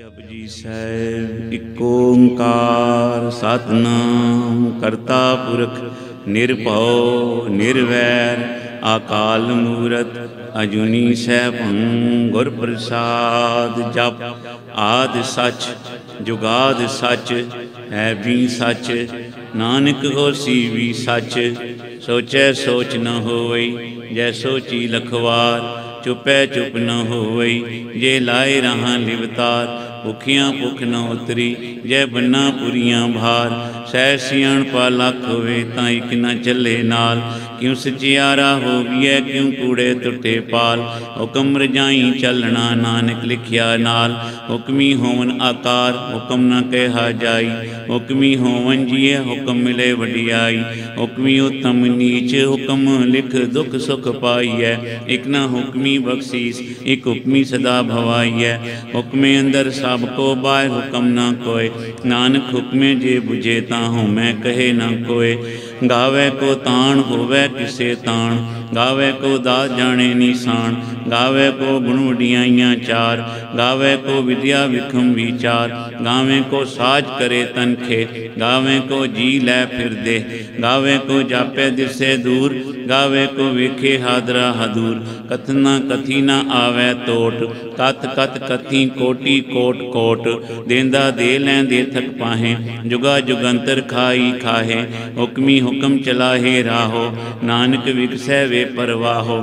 जपजी साहिब एक ओंकार सतनाम करता पुरख निरभौ निर्वैर अकाल मूरत अजूनी सैभं गुर प्रसाद। जप आद सच जुगाद सच है भी सच नानक होसी भी सच। सोचै सोच न होई जै सोची लखवार चुपै चुप न होई जे लाए रहां लिवतार। भुखियां भुख न उतरी जै बन्ना पुरियां भार सै सियाणपा लख होवे तां इक न चले नाल। क्यों सचियारा होविए क्यों कूड़े टुटे पाल हुक्म रजाई चलना नानक लिखिया नाल। हुक्मी होवन आकार हुक्म न कहा जाई हुक्मी होवन जिए हुक्म मिले वडियाई। हुक्मी उत्तम नीच हुक्म लिख दुख सुख पाईए एक न हुक्मी बख्शीस एक हुक्मी सदा भवाईए। हुक्मे अंदर सब को बाहर हुक्म न कोय नानक हुक्मे जे बुझे ताहूँ मैं कहे न कोय। गावे को ताण होवे किसे ताण गावे को दास जाने निशान। गावे को गुण वडियाइयाँ चार गावे को विद्या विखम विचार। गावे को साज करे तनखे गावे को जी लै फिर दे। गावे को जापे दिसे दूर गावे को वेखे हादरा हदूर। कथना कथी न आवे तोट कथ कथ कथी कोटि कोट कोट। देंदा दे लैंदे थक पाहे जुगा जुगंतर खाई खाहे। हुक्मी हुक्म चलाहे राहो नानक विकसै वे परवाहो।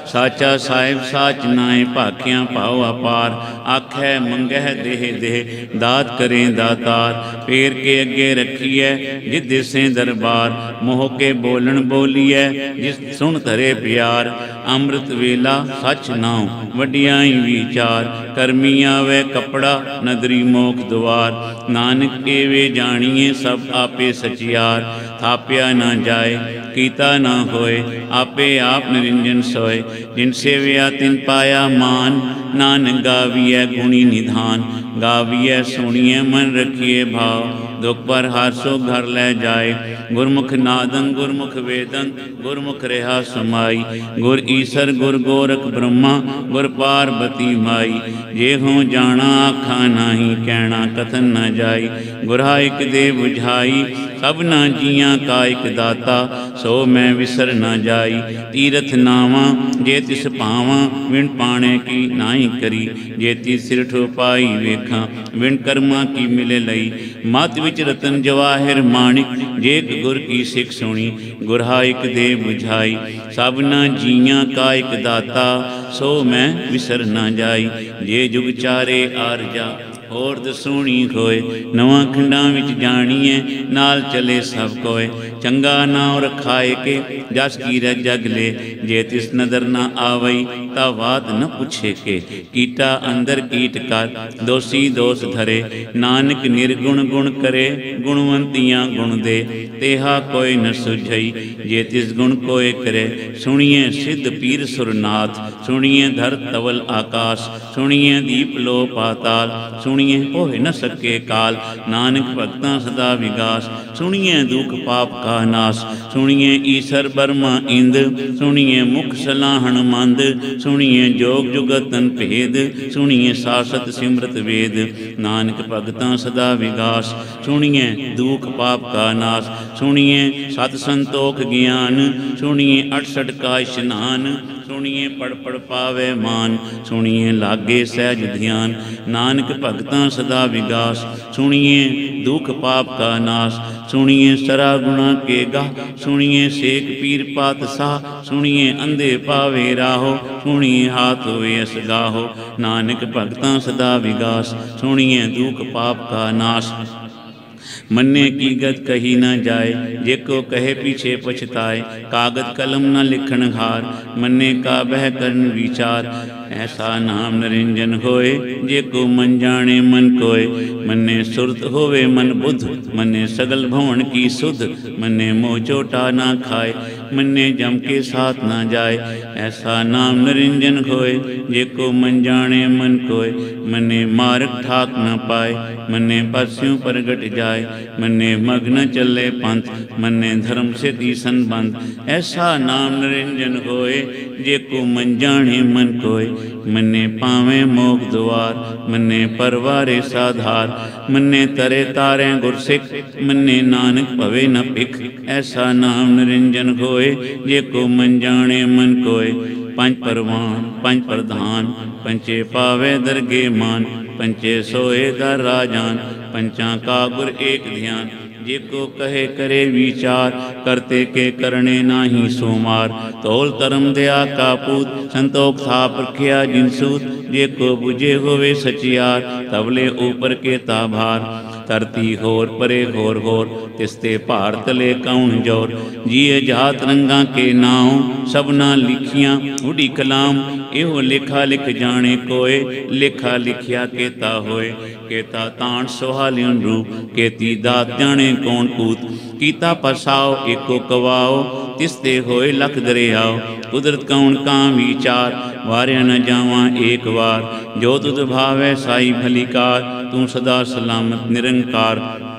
साचा साहिब साच नाए भाखियाँ पाओ अपार आखै मंगह देह देह दात करें दातार। फेर के अगे रखिए जिस दिसे दरबार मोह के बोलन बोलिए जिस सुन धरे प्यार। अमृत वेला सच नाव वडियाई विचार करमी आवे कपड़ा नदरी मोख द्वार। नानक के वे जानिए सब आपे सचियार थाप्या न जाए कीता न होए आपे आप निरंजन सोए। जिन सेविया तिन पाया मान नानक गाविए गुणी निधान। गाविए सुनिए मन रखिए भाव दुख पर हासो घर ले जाए। गुरमुख नादन गुरमुख वेदन गुरमुख रहा समाई। गुर ईसर गुर गोरख ब्रह्मा गुर पार्वती माई। जे हों जाना आखा नाही कहना कथन न जाई। गुरहा एक दे बुझाई सबना जियां का एक दाता सो मैं विसर न जाई। तीरथ नावा जे तिस पावा विण पाणे की नाई करी। जे तिस सिर ठोपाई वेखा विण कर्मा की मिले लई। मत विच रतन जवाहिर माणिक जे गुर की सिख सुनी। गुरहा एक दे बुझाई सबना जियां का एक दाता सो मैं विसर न जाई। जे जुग चारे आरजा होर दसूणी खोए नवां खंडां विच जाणीए नाल चले सब कोय। चंगा नाम रखाए के जस की जग ले जे तिस नदर न आवई ता वाद न पूछे के। कीटा अंदर कीट कर दोषी दोष धरे नानक निर्गुण गुण करे गुणवंतियाँ गुण दे। तेहा कोई न सुझई जे तिस गुण कोय करे। सुनिए सिद्ध पीर सुरनाथ सुनिए धर तवल आकाश। सुनिए दीप लो पाताल सुनिए होए न सके काल। नानक भगतां सदा विगास सुनिए दुख पाप का नाश। सुनिए ईसर बर्मा इंद सुनिए मुख सलाहन मंद। सुनिए जोग जुगतन भेद सुनिए सासत सिमरत वेद। नानक भगतां सदा विगास सुनिए दुख पाप का नाश। सुनिए सत संतोख ज्ञान सुनिए 68 का स्नान। सुनिए पढ़ पढ़ पावे मान सुनिए लागे सहज ध्यान। नानक भगतां सदा विगास सुनिए दुख पाप का नाश। सुनिए सरा गुणा के गा सुनिए सेक पीर पातशाह। सुनिए अंधे पावे राहो सुनिए हाथ होए असगाहो। नानक भगतां सदा विगास सुनिए दुख पाप का नाश। मन्ने की गत कही न जाए जे को कहे पीछे पछताए। कागद कलम न लिखन हार मन्ने का बह करन विचार। ऐसा नाम निरंजन होए जे को मन जाने मन कोय। मन्ने सुरत होवे मन बुध मन्ने सगल भवन की सुध। मन्ने मोह चोटा ना खाए मन्ने जम के साथ ना जाए। ऐसा नाम निरंजन खोए, जेको मन जाने मन कोय। मने मार्ग ठाक न पाए, मने पस्यों प्रगट जाए। मने मग्न चले पंथ, मने धर्म से दीसन बंद। ऐसा नाम निरंजन होए, जेको मन जाने मन कोय। मने पावे मोग द्वार, मने परवारे साधार। मने तरे तारे गुरसिख, मने नानक भवे न भिख। ऐसा नाम निरंजन होए, जेको मन जाने मन कोय। पंच परवान पंच प्रधान, पंचे पावे दरगे मान। पंचे सोए दर राजान, पंचा का गुर एक ध्यान। जेको कहे करे विचार, करते के करने नाही सोमार। तोल धर्म दया का पूत, संतोख था प्रख्या जिनसूत। जेको बुझे होवे सचियार, तबले ऊपर के ताभार। धरती होर परे होर होर, तिसते भार तले कौन जोर। जिए जात रंगा के नाम, सबना लिखियां उड़ी कलाम। एहो लेखा लिख जाने कोय, लेखा लिखिया केता होए। केता ताण सुहालियन रूप, केती दात जाने कौन पूत। कीता पसाओ एको कवाओ, तिसते होए लख दरियाओ। कुदरत कौन का विचार, वार्या न जावा एक बार। जो तुद भावै साई भलीकार, तू सदा सलामत निरंकार।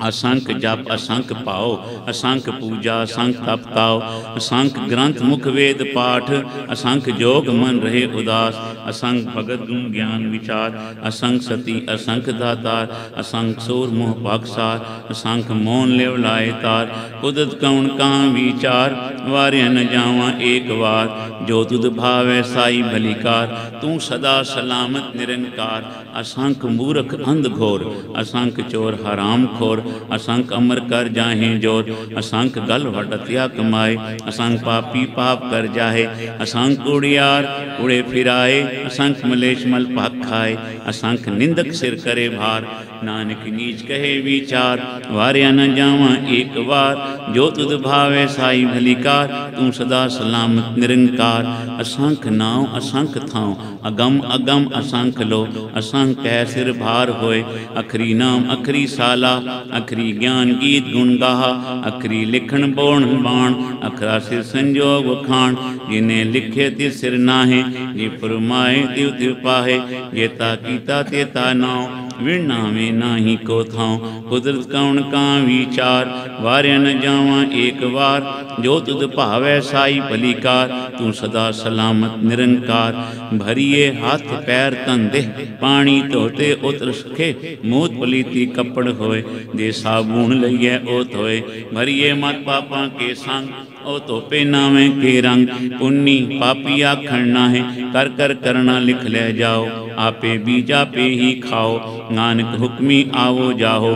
असंख जप असंख पाओ, असंख पूजा असंख तप ताओ। असंख ग्रंथ मुख वेद पाठ, असंख जोग मन रहे उदास। असंख भगत गुण ज्ञान विचार, असंख सती असंख दातार। असंख सूर मोह पाकसार, असंख मौन लेव लाए तार। कुदरत कौन का विचार, वार्य न जावा एक बार। जो तुद भावै साई भलीकार, तू सदा सलामत निरंकार। असंख मूर्ख अंध घोर, असंख चोर हराम खोर। असंख अमर कर जाहे जोर, असंख गल वटतिया कमाए। असंख पापी पाप कर जाहे, असंख उड़ियार उड़े फिराए। असंख मलेश मल पाक खाए, असंख निंदक सिर करे भार। नानक नीच कहे विचार, वार्या न जावा एक बार। जो तुद भावै साई भलीकार, तू सदा सलामत निरंकार। असंख नाव असंख थाव, अगम अगम असंख लो। असंख कह सिर भार होए, अखरी नाम अखरी साला। अखरी ज्ञान गीत गुण गाहा, अखरी लिखण बोण बाण। अखरा सिर संजोग वखाण, जिन्हें लिखे तिस सिर नाहे। जे फरमाए तिव तिव पाहे, जेता कीता तेता नाव। विण नामे नाही को थाव, कुदरत कौन का विचार। वार्य न जावा एक बार, जो तुद भावै साई भलीकार। तू सदा सलामत निरंकार। भरिए हाथ पैर तन देह, पानी धोते उतर सखे। मूत पलीती कपड़ होए, दे साबुन लइए ओ धोए। भरिए मत पापा के संग, ओ तोपे नावे के रंग। पुन्नी पापी आखण नाहे, कर कर करना लिख ले जाओ। आपे बीजा पे ही खाओ, नानक हुक्मी आवो जाहो।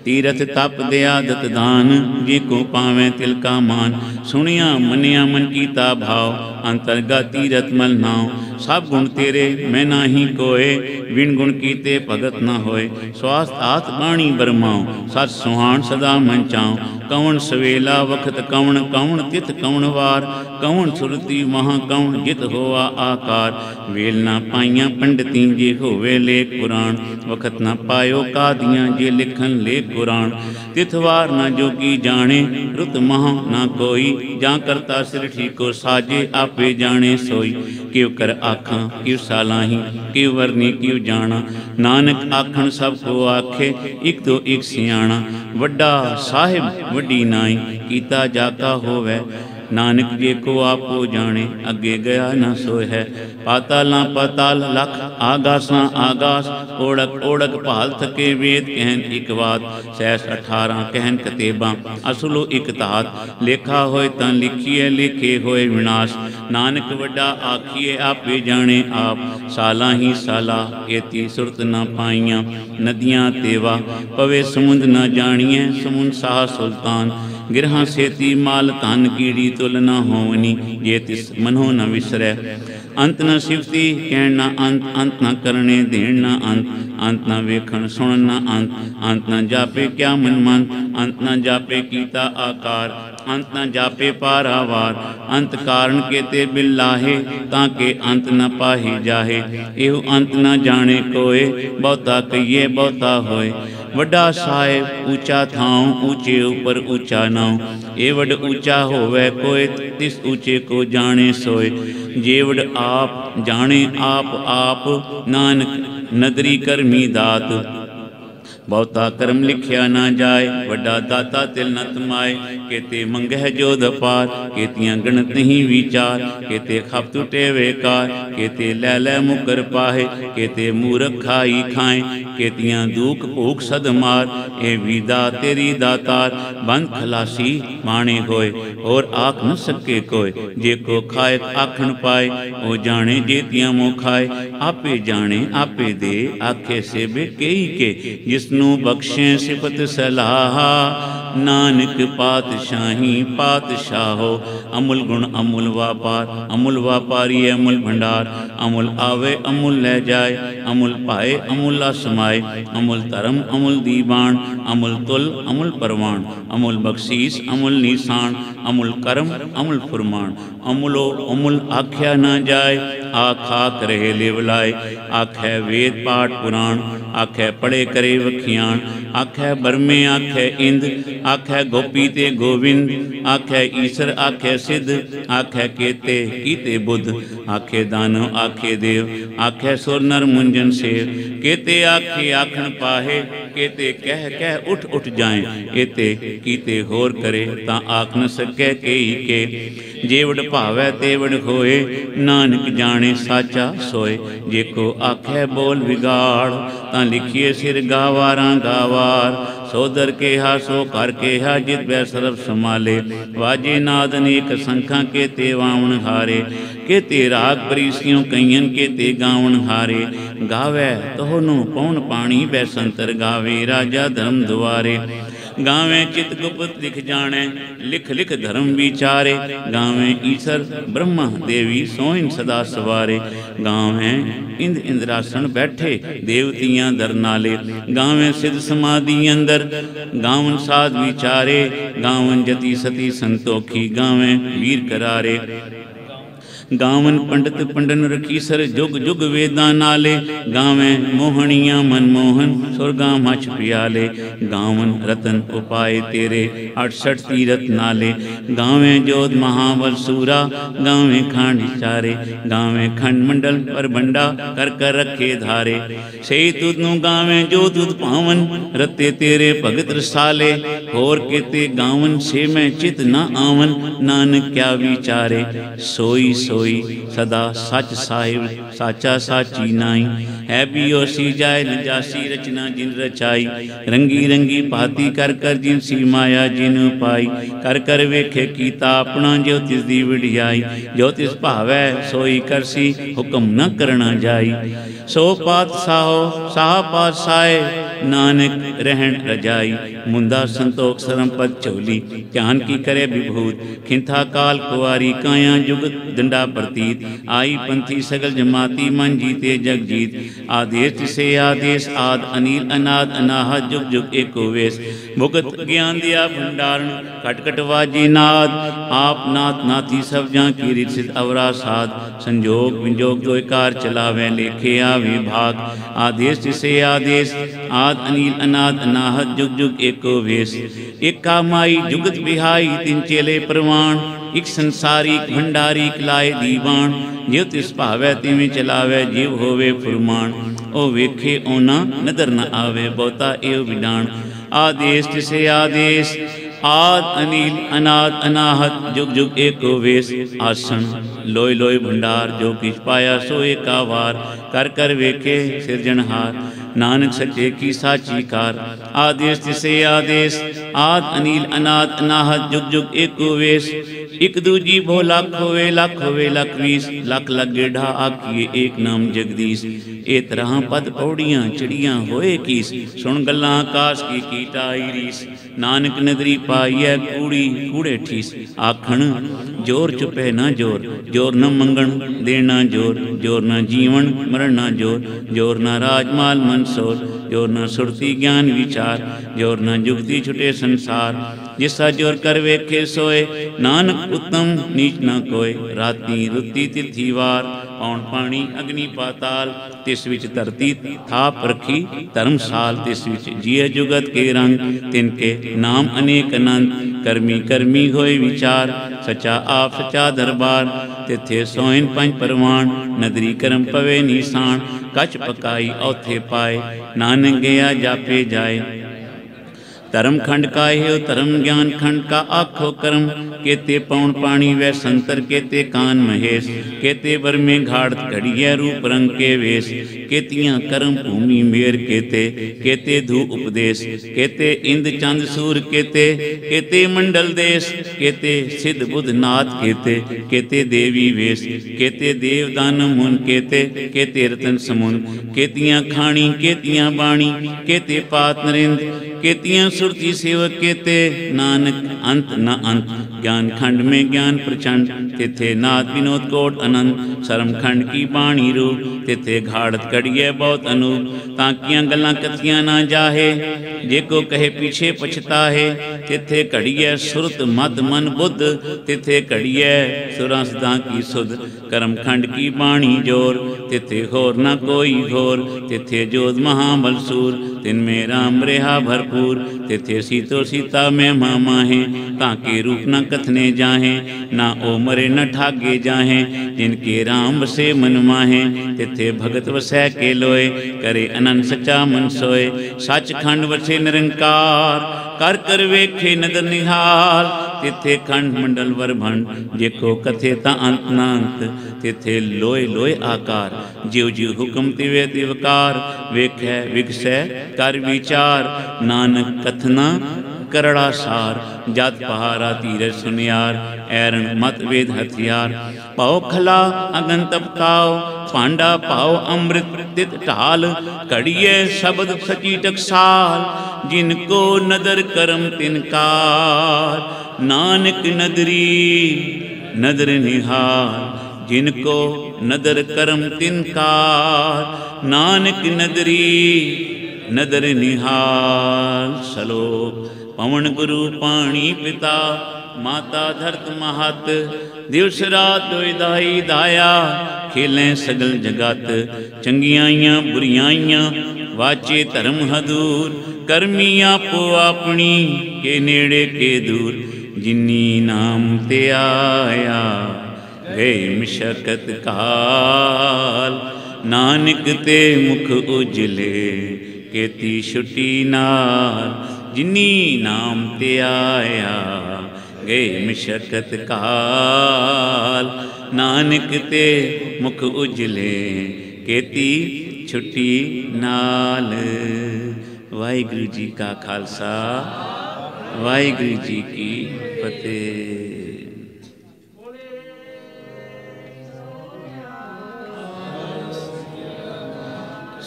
तीरथ तप दया दत दान, जे को पावें तिल का मान। सुनिया मनिया मन कीता भाव, अंतर्गत तीरथ मल नाव। सब गुण तेरे मैं नाही कोय, बिन गुण कीते भगत न होए। स्वास्थ्य आत बाणी बरमाओ, सच सुहान सदा मन चाओ। कौन सवेला वखत कौन, कौन तिथ कौन वार। कौन सुरती वहाँ कौन जित होआ आकार। वेल ना पाइया पंडिती जे होवे लेख पुराण। वखत न पायो कादियाँ जे लिखन लेख पुराण। तिथवार न जोगी जाने, रुत महा ना कोई। जा करता सिर ठीको साजे, आपे जाने सोई। क्यों कर आखां क्यों सालाही, क्यों वरनी क्यों जाना। नानक आखन सब को आखे, एक तो एक सियाणा। वड्डा साहिब वड्डी नाई, कीता जाका होवे। नानक जे को आपो जाने, अगे गया न सोय है। पाताला पाताल लख, आगासा आगास। ओढ़क ओढ़क भाल थके वेद कहन एक बात। सैस 18 कहन कतेबा, असुलो एक तात। लेखा होए तां लिखिए, लेखे होए विनाश। नानक वड्डा आखिए, आपे जाने आप। साला ही साला एती सुरत न पाइयां। नदियाँ तेवा पवे समुंद न जानिए, समुंद साह सुल्तान। गिरहा सेती माल धन कीड़ी तुल न होवनी, ये तिस मनो न विसरै। अंत न सिफती कहण न अंत, अंत न करने देण न अंत। अंत न वेखण सुन न अंत, अंत न जापे क्या मन मंत। अंत न जापे कीता आकार, अंत न जापे पारावार। अंत कारण केते बिल लाहे, ताके अंत न पाही जाहे। एहु अंत न जाने कोय, बहुता कहिए बहुता होए। वड्डा साहिब ऊंचा थाऊं, ऊंचे ऊपर ऊंचा नाऊं। ए वड ऊंचा होवे कोय, तिस ऊंचे को जाने सोय। जे वड आप जाने आप आप, नानक नदरी करमी दात। बहुता कर्म लिखिया ना जाए, वड्डा दाता तिल न तमाए। केते मंगह जोध अपार, केतियां गणत नहीं विचार। केते खप टूटे वेकार, केते लै लै मुकर पाहे। केते मूरख खाई खाएं, केतियां दूक भूख सद मार। ए विदा तेरी दातार, बंद खलासी माणे होए। और आख न सके कोय, जे को खाए आखण पाए। ओ जाने जेतियां मोह खाए, आपे जाने आपे दे। आखे सेबे केई के, जिसनु बख्शे सिफत सलाहा। नानक पातशाही पातशाहो, अमुल गुण अमुल व्यापार। अमुल व्यापारी अमुल भंडार, अमुल आवे अमुल ले जाए। अमुल पाए अमुल असमाए, अमुल धर्म अमुल दीवान। अमुल तुल अमुल परवान, अमुल बख्शीस अमुल निशान। अमुल कर्म अमुल फुरमान, अमुलो अमुल आख्या ना जाए। आख रहे लेवलाए, आखै वेद पाठ पुराण। आखै पढ़े करे वखियाण, आखै बरमे आखै इंद। आखै गोपी ते गोविंद, आखै ईसर आखै सिद्ध। आखै केते कीते बुद्ध, आखे दानव आखे देव। आखै सुर नर मुंजन सेव, केते आखे आखण पाहे। केते कह कह उठ उठ जाएं, एते कीते होर करे। ता आख न सकै केई के, जेवड़ भावै तेवड़ होए। नानक जाने साचा सोए, जेको आखै बोल विगाड़। तां लिखिए सिर गावारां गावार। सोदर केहा सो कर केहा, जित बै सर्ब संभाले। वाजे नाद अनेक संखां, केते वावण हारे। केते राग परीसियों कईयन, केते गावण हारे। गावै तोहनु पौन पाणी, बैसंतर गावे राजा धर्म दुआरे। गावें चित गुप्त लिख जाने, लिख लिख धर्म विचारे। गावें ईसर ब्रह्मा देवी, सोइन सदा सवारे। गावें इंद इंद्रासन बैठे, देवतियां दर नाले। गावें सिद्ध समाधि अंदर, गावन साध विचारे। गावन जति सती संतोखी, गावें वीर करारे। गावन पंडित पंडन रखीसर, जुग जुग वेदां नाले। गावें मोहनियां मनमोहन, सुरगा मछ प्याले। गावन रतन उपाय तेरे, 68 तीरथ नाले। गावें जोध महाबल सूरा, गावें खांड चारे। गावें खंड मंडल पर बंडा, कर कर रखे धारे। सही तुदनु गावें जो तुद पावन, रते तेरे भगत रसाले। होर केते गावन से मैं चित न आवन, नानक क्या विचारे। सोई सोई सदा सच साहिब, साचा साची नाई। है भी ओसी जाय न जासी, रचना जिन रचाई। रंगी रंगी भांति कर कर, जिन सी माया जिन पाई। कर कर वेखे कीता अपना, जो तिस दी वडियाई। जो तिस भावै सोई करसी, हुक्म न करना जाई। सो पातशाहो साह पातशाहे, नानक रहन रजाई। मुंदा संतोख सरम पद चौली, ध्यान की करे विभूत। खिंथा काल कुआरी, काया जुग दंडा प्रतीत। आई पंथी सगल जमाती, मन जीते जग जीत। आदेश से आदेश, आद अनिल अनाद अनाहत। जुग जुग एको वेश, भुगत ज्ञान दिया भंडारण। कट कट वाजी नाद, आप नाथ नाथी सब जहाँ की रित अवरा साध। संजोग विजोग दो कार चलावे, लेखे आवे भाग। आदेश से आदेश, आद अनिल अनाद अनाहत। जुग जुग एको वेश, एका माई जुगत बिहाई। तिन चेले प्रवाण, एक संसारी एक भंडारी, एक लाए दीवान। जिव तिस भावै तिवें चलावे, जीव होवे फुरमान। ओ वेखे ओना नदर न आवे, बहुता एव विडाण। आदेश तिसे आदेश, आद अनिल अनाद अनाहत। जुग जुग एको वेश, आसन लोय लोय भंडार। जो किछ पाया सो एका वार, कर कर वेखे सिरजनहार। नानक सच्चे की साची कार। आदेश तिसे आदेश, आद अनिल अनाद अनाहत। जुग जुग एको वेश, एक दूजी भो लख होवे लख बीस। लख लख गेढ़ा आखिए एक नाम जगदीश। ए तरह पद पौड़ियां चिड़ियां होए कीस, सुन गल्लां आकाश की कीटाई रीस। नानक नदरी पाइयै कूड़ी कूड़े ठीस। आखण जोर चुपे ना जोर, जोर न मंगण देना जोर। जोर न जीवन मरण न जोर, जोर न राजमाल मनसोर, जोर न सुरती ज्ञान विचार, जोर न जुगती छुटे संसार। जिसा जोर कर वेखे सोए, नानक उत्तम नीच न कोय। राती रुती तिथि वार, पौन पानी अग्नि पाताल। तिस विच धरती थाप रखी धर्मसाल, तिस विच जिय जुगत के रंग। तिनके नाम अनेक अनंत, करमी करमी होए विचार। सचा आप सचा दरबार, तिथे सोइन पंच परवान। नदरी करम पवे निशान, कच पकाई औथे पाए। नानक गया जापे जाए, धर्म खंड का है धर्म ज्ञान खंड का आखो कर्म। केते पौन पानी वै संतर, केते कान महेश। केते बर में घाड़ घड़िया रूप रंग के वेश। केतियां कर्म भूमि मेर, केते केते धू उपदेश। केते इंद चंद सूर, केते केते मंडल देश। केते सिद्ध बुद्ध नाथ, केते केते देवी वेश। केते देव दानव मुन, केते केते रतन समुन। केतियां खाणी केतियां बाणी, केते पात नरेंद्र। केतियां सुरती सेवक, केते नानक अंत न अंत। ज्ञान खंड में ज्ञान प्रचंड, तिथे नाथ विनोद कोट अनंत। शर्म खंड की बाणी रूप, तिथे घाड़त कड़िए बहुत अनूप। ताकियां गल्लां कथियां ना जाहे, जेको कहे पीछे पछताहे। तिथे कड़िए सुरत मत मन बुद्ध, तिथे कड़िए सुरा सदा की सुध। कर्म खंड की बाणी जोर, तिथे होर न कोई घोर। तिथे जोध महाबल सूर, तिनमें राम रेहा भरपूर। तिथे सीतो सीता में मामा है, ताके रूप न कथने जाहे। ना ओ मरे न ठागे जाहे, जिनके राम बसे मन माहे। तिथे भगत वसै के लोए, करे अनंत सच्चा मन सोए। सच खंड वसे निरंकार, कर कर वेखे नगर निहाल। तिथे खंड मंडल वर भंड, जेको कथे ता अंत न अंत। तिथे लोय लोय आकार, जिव जिव हुक्म तिवे तिवकार। वेखै विगसै कर विचार, नानक कथना करड़ा सार। जात पहारा तीरथ सुनियार, ऐरण मत वेद हथियार। पाओ खला अगन तपकाओ, पांडा पाओ अमृत तित ढाल। कड़िए शब्द सची टकसाल, जिनको नदर करम तिनकार। नानक नदरी नदर निहाल, जिनको नदर करम तिनकार। नानक नदरी नदर निहाल। श्लोक। पवन गुरु पाणी पिता, माता धरत महत। दिवस रात दुई दाया, खेलें सगल जगत। चंगियाइयां बुरियाइयां, वाचे धर्म हदूर। करमी आपो अपनी, के नेड़े के दूर। जिनी नाम ते आया, गए मिशकत काल। नानक ते मुख उजले, केती छुटी नाल। जिनी नाम ते आया, गए मिशकत काल। नानक ते मुख उजले, केती छुटी नाल। वाहिगुरु जी का खालसा, वाहिगुरु जी की फतेह।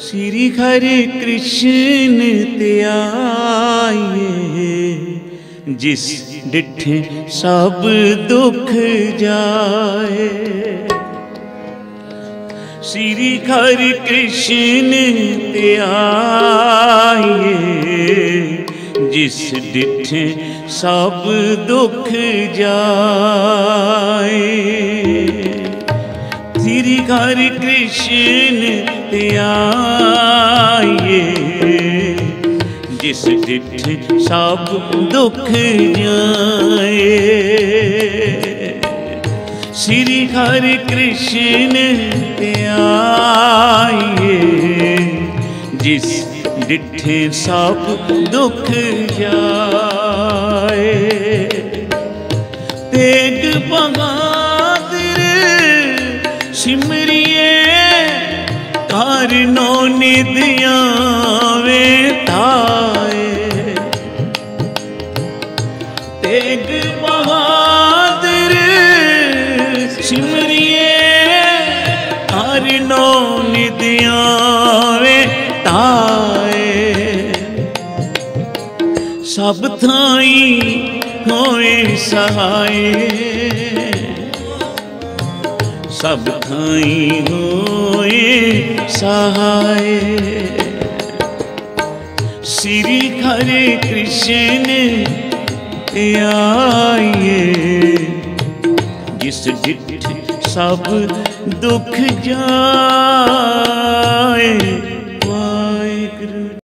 श्री हरे कृष्ण ते आए, जिस डिठे सब दुख जाए। श्री हरे कृष्ण ते आए, जिस डिठे सब दुख जाए। श्री हरे कृष्ण ते आए, जिस डिठे सब दुख जाए। श्री हरे कृष्ण ते आए, जिस डिठे सब दुख जाए। तेग बहादुर सिमरिए, कारणों निधिया वे ताए। तेग बहादुर सिमरिए, कारणों निधिया वे ताए। सब थाई होए सहाय, सब थाई होए सहाय। श्री हरे कृष्ण आइए, जिस डिठ सब दुख जाए।